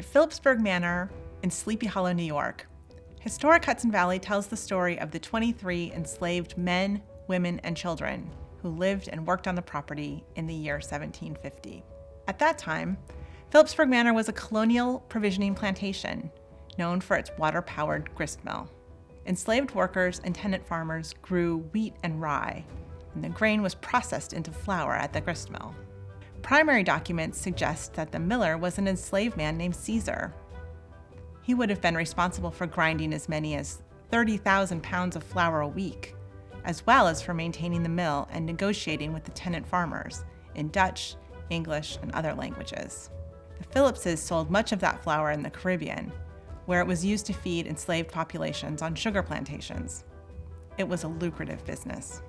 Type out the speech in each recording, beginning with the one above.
At Philipsburg Manor in Sleepy Hollow, New York, Historic Hudson Valley tells the story of the 23 enslaved men, women, and children who lived and worked on the property in the year 1750. At that time, Philipsburg Manor was a colonial provisioning plantation known for its water-powered grist mill. Enslaved workers and tenant farmers grew wheat and rye, and the grain was processed into flour at the grist mill. Primary documents suggest that the miller was an enslaved man named Caesar. He would have been responsible for grinding as many as 30,000 pounds of flour a week, as well as for maintaining the mill and negotiating with the tenant farmers in Dutch, English, and other languages. The Phillipses sold much of that flour in the Caribbean, where it was used to feed enslaved populations on sugar plantations. It was a lucrative business.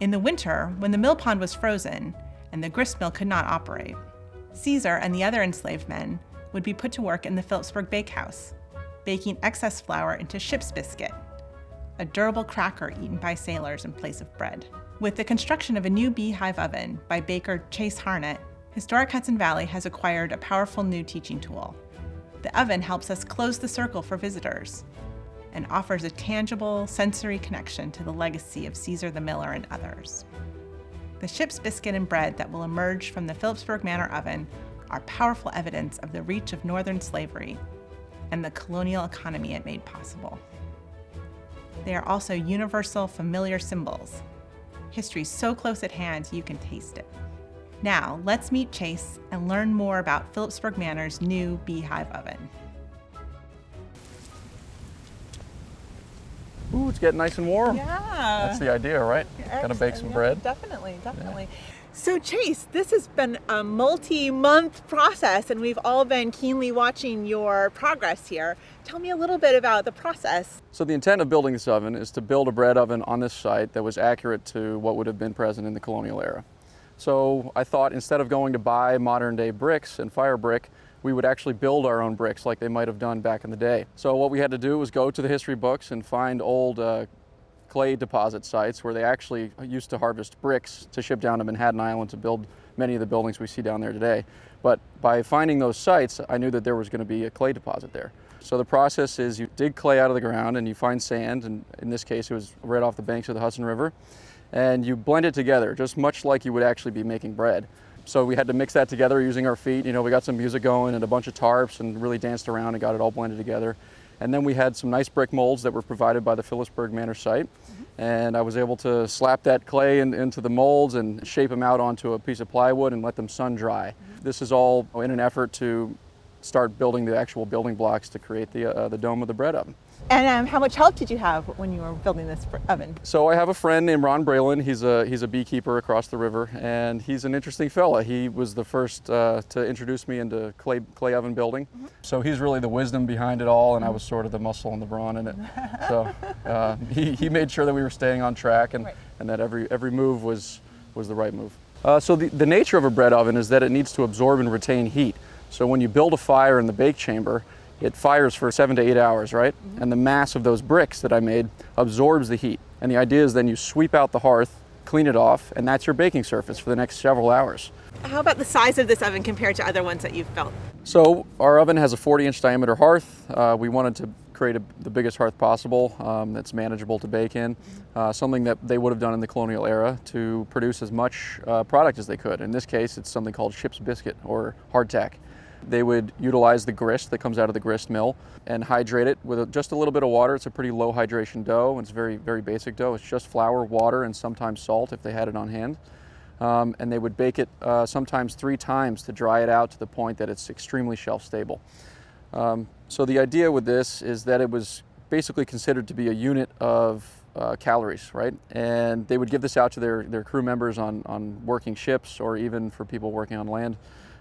In the winter, when the mill pond was frozen and the grist mill could not operate, Caesar and the other enslaved men would be put to work in the Phillipsburg bakehouse, baking excess flour into ship's biscuit, a durable cracker eaten by sailors in place of bread. With the construction of a new beehive oven by baker Chase Harnett, Historic Hudson Valley has acquired a powerful new teaching tool. The oven helps us close the circle for visitors and offers a tangible, sensory connection to the legacy of Caesar the Miller and others. The ship's biscuit and bread that will emerge from the Philipsburg Manor oven are powerful evidence of the reach of Northern slavery and the colonial economy it made possible. They are also universal, familiar symbols. History so close at hand you can taste it. Now, let's meet Chase and learn more about Philipsburg Manor's new beehive oven. Ooh, it's getting nice and warm. Yeah. That's the idea, right? Gonna bake some bread. Definitely. Yeah. So Chase, this has been a multi-month process and we've all been keenly watching your progress here. Tell me a little bit about the process. So the intent of building this oven is to build a bread oven on this site that was accurate to what would have been present in the colonial era. So I thought instead of going to buy modern day bricks and fire brick, we would actually build our own bricks like they might have done back in the day. So what we had to do was go to the history books and find old clay deposit sites where they actually used to harvest bricks to ship down to Manhattan Island to build many of the buildings we see down there today. But by finding those sites, I knew that there was going to be a clay deposit there. So the process is you dig clay out of the ground and you find sand, and in this case it was right off the banks of the Hudson River, and you blend it together, just much like you would actually be making bread. So we had to mix that together using our feet. You know, we got some music going and a bunch of tarps and really danced around and got it all blended together. And then we had some nice brick molds that were provided by the Phillipsburg Manor site. And I was able to slap that clay into the molds and shape them out onto a piece of plywood and let them sun dry. This is all in an effort to start building the actual building blocks to create the dome of the bread oven. And how much help did you have when you were building this oven? So I have a friend named Ron Braylon. He's a beekeeper across the river, and he's an interesting fella. He was the first to introduce me into clay oven building. So he's really the wisdom behind it all, and I was sort of the muscle and the brawn in it. So he made sure that we were staying on track and that every move was the right move. So the nature of a bread oven is that it needs to absorb and retain heat. So when you build a fire in the bake chamber, it fires for 7 to 8 hours, right? And the mass of those bricks that I made absorbs the heat. And the idea is then you sweep out the hearth, clean it off, and that's your baking surface for the next several hours. How about the size of this oven compared to other ones that you've built? So our oven has a 40-inch diameter hearth. We wanted to create the biggest hearth possible that's manageable to bake in, something that they would have done in the colonial era to produce as much product as they could. In this case, it's something called ship's biscuit or hardtack. They would utilize the grist that comes out of the grist mill and hydrate it with just a little bit of water. It's a pretty low hydration dough. It's very, very basic dough. It's just flour, water, and sometimes salt if they had it on hand. And they would bake it sometimes 3 times to dry it out to the point that it's extremely shelf stable. So the idea with this is that it was basically considered to be a unit of calories, right? And they would give this out to their crew members on working ships or even for people working on land.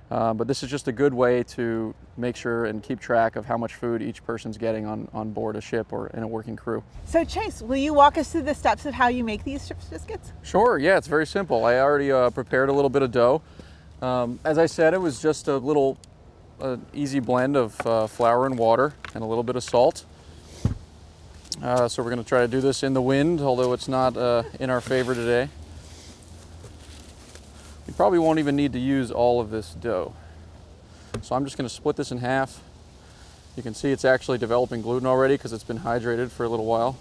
But this is just a good way to make sure and keep track of how much food each person's getting on board a ship or in a working crew. So Chase, will you walk us through the steps of how you make these ship's biscuits? Sure, yeah, it's very simple. I already prepared a little bit of dough. As I said, it was just a little easy blend of flour and water and a little bit of salt. So we're going to try to do this in the wind, although it's not in our favor today. You probably won't even need to use all of this dough. So I'm just going to split this in half You can see it's actually developing gluten already because it's been hydrated for a little while.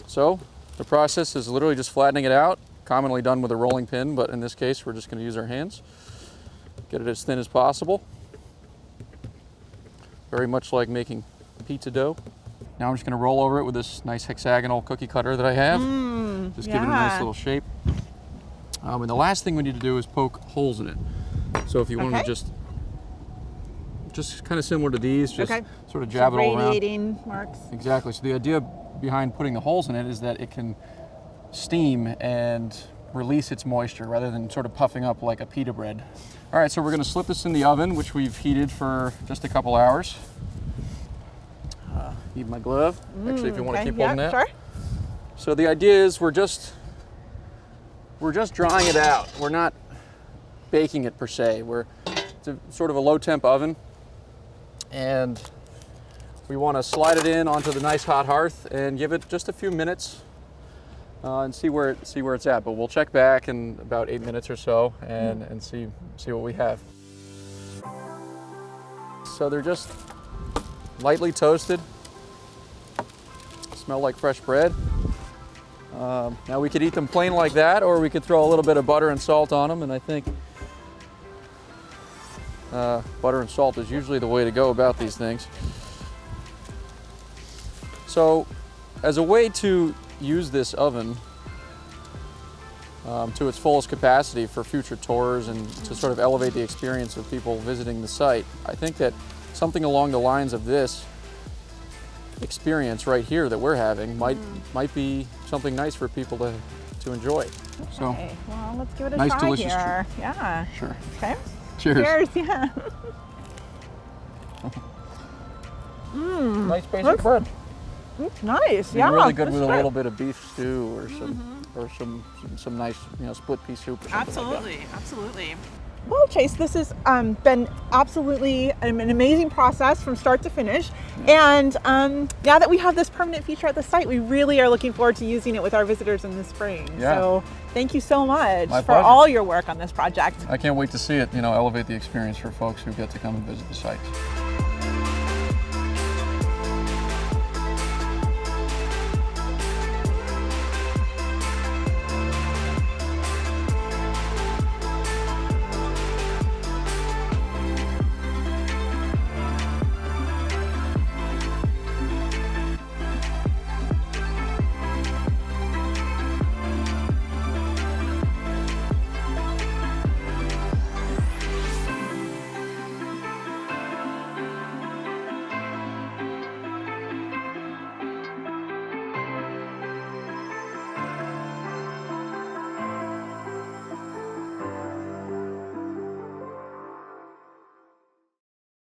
So the process is literally just flattening it out, commonly done with a rolling pin, but in this case we're just going to use our hands. Get it as thin as possible. Very much like making pizza dough. Now I'm just going to roll over it with this nice hexagonal cookie cutter that I have. Just give it a nice little shape. And the last thing we need to do is poke holes in it. So if you want to just kind of similar to these, just sort of jab it all around. Radiating marks. Exactly. So the idea behind putting the holes in it is that it can steam and release its moisture rather than sort of puffing up like a pita bread. All right, so we're going to slip this in the oven, which we've heated for just a couple hours. Need my glove. Actually, if you want to keep holding that. Sure. So the idea is we're just drying it out. We're not baking it per se. It's sort of a low temp oven, and we want to slide it in onto the nice hot hearth and give it just a few minutes and see where it's at. But we'll check back in about 8 minutes or so and see what we have. So they're just lightly toasted. Smell like fresh bread. Now we could eat them plain like that, or we could throw a little bit of butter and salt on them, and I think butter and salt is usually the way to go about these things. So as a way to use this oven to its fullest capacity for future tours and to sort of elevate the experience of people visiting the site, I think that something along the lines of this experience right here that we're having might be something nice for people to enjoy. Okay. So, well, let's give it a nice, try delicious here. treat. Yeah. Sure. Okay. Cheers. Cheers. Yeah. Nice basic bread. It's nice. Be really good with a little bit of beef stew or some nice split pea soup or something like that. Absolutely. Well, Chase, this has been absolutely an amazing process from start to finish. And now that we have this permanent feature at the site, we really are looking forward to using it with our visitors in the spring. Yeah. So thank you so much My for pleasure. all your work on this project. I can't wait to see it, elevate the experience for folks who get to come and visit the site.